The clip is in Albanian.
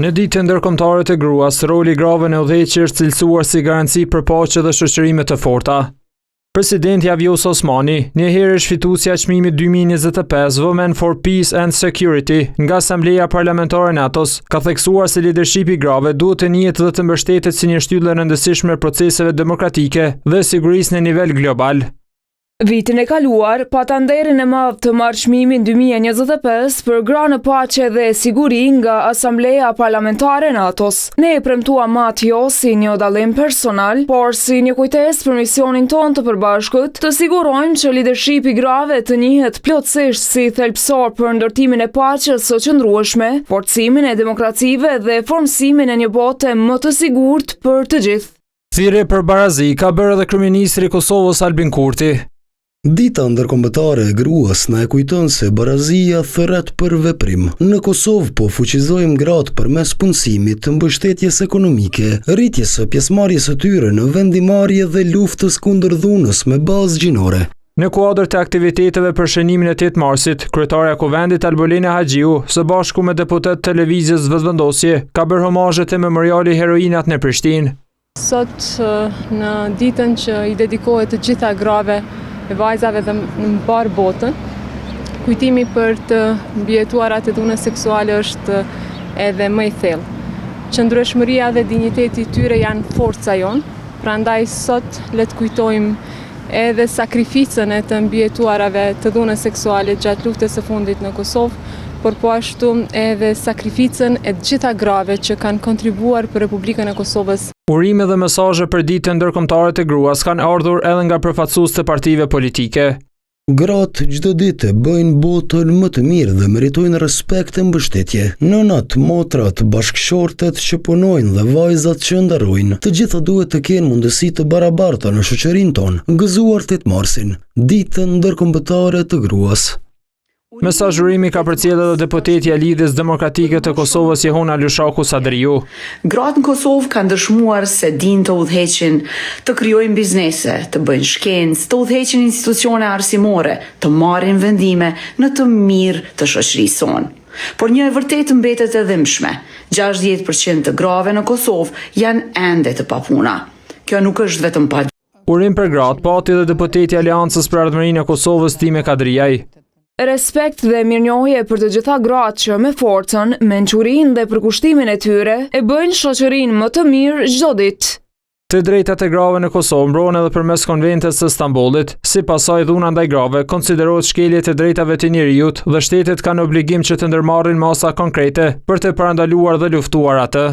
Në ditën ndërkombëtare të gruas, roli grave në udhëheqje është cilësuar si garanci për paqe dhe shoqërime të forta. Presidenti Vjosa Osmani, njëherë shfituesja e çmimit 2025 Women for Peace and Security nga Asambleja Parlamentare e NATO-s, ka theksuar se lidershipi grave duhet të njihet dhe të mbështetet si një shtyllë e rëndësishme e proceseve demokratike dhe sigurisë në nivel global. Vitin e kaluar, pata nderin e madh të marrëçmimin 2025 për gra në paqe dhe siguri nga Asambleja Parlamentare e NATO-s. Ne e premtuam atë jo si një dallim personal, por si një kujtesë për misionin ton të përbashkët, të sigurojmë që lidershipi grave të njihet plotësisht si thelbësor për ndërtimin e paqes së qëndrueshme, forcimin e demokracive dhe formësimin e një bote më të sigurt për të gjithë. Thirrje për barazi ka bërë edhe kryeministri i Kosovës Albin Kurti. Dita ndërkombëtare e gruas na e kujton se barazia thret për veprim. Në Kosovë po fuqizojmë gratë përmes punësimit, të mbështetjes ekonomike, rritjes së pjesëmarrjes së tyre në vendimarrje dhe luftës kundër dhunës me bazë gjinore. Në kuadër të aktiviteteve për shënimin e 8 marsit, kryetaria e Kuvendit Albolena Haxhiu, së bashku me deputet televizjes Vetëvendosje, ka bërë homazhe te memoriali Heroinat në Prishtinë. Sot në ditën që i dedikohet të gjitha grave e vajzave dhe në mbar botën, kujtimi për të mbijetuarat e dhunës seksuale është edhe më i thellë. Qëndrueshmëria dhe dinjiteti i tyre janë forca jonë, prandaj sot le të kujtojmë edhe sakrificën e të mbijetuarave të dhunës seksuale gjatë luftës së fundit në Kosovë, por po ashtu edhe sakrificën e të gjitha grave që kanë kontribuar për Republikën e Kosovës. Urime dhe mesazhe për ditën ndërkombëtare të gruas kanë ardhur edhe nga përfaqësues të partive politike. Gratë çdo ditë bëjnë botën më të mirë dhe meritojnë respekt e mbështetje. Nënat, motrat, bashkëshortet që punojnë dhe vajzat që ndarojnë, të gjitha duhet të kenë mundësi të barabarta në shoqërinë tonë, gëzuar 8 marsin, ditën ndërkombëtare të gruas. Mesazh urimi ka përcjellë edhe deputetja e Lidhjes Demokratike të Kosovës Jehona Lushaku Sadriu. Gratë në Kosovë kanë dëshmuar se dinë të udhëheqin, të krijojnë biznese, të bëjnë shkencë, të udhëheqin institucione arsimore, të marrin vendime në të mirë të shoqërisë sonë. Por një e vërtetë mbetet e dhimbshme. 60% të grave në Kosovë janë ende të papuna. Kjo nuk është vetëm pa. Urim për gratë pati edhe deputeti i Aleancës për Ardhmërinë e Kosovës Time Kadriaj. Respekt dhe mirënjohje për të gjitha gratë që me forcën, mençurinë dhe përkushtimin e tyre e bëjnë shoqërinë më të mirë çdo ditë. Të drejtat e grave në Kosovë mbrohen edhe përmes Konventit të Stambollit. Sipas saj, dhuna ndaj grave konsiderohet shkelje të drejtave të njerëzit dhe shtetet kanë obligim që të ndërmarrin masa konkrete për të parandaluar dhe luftuar atë.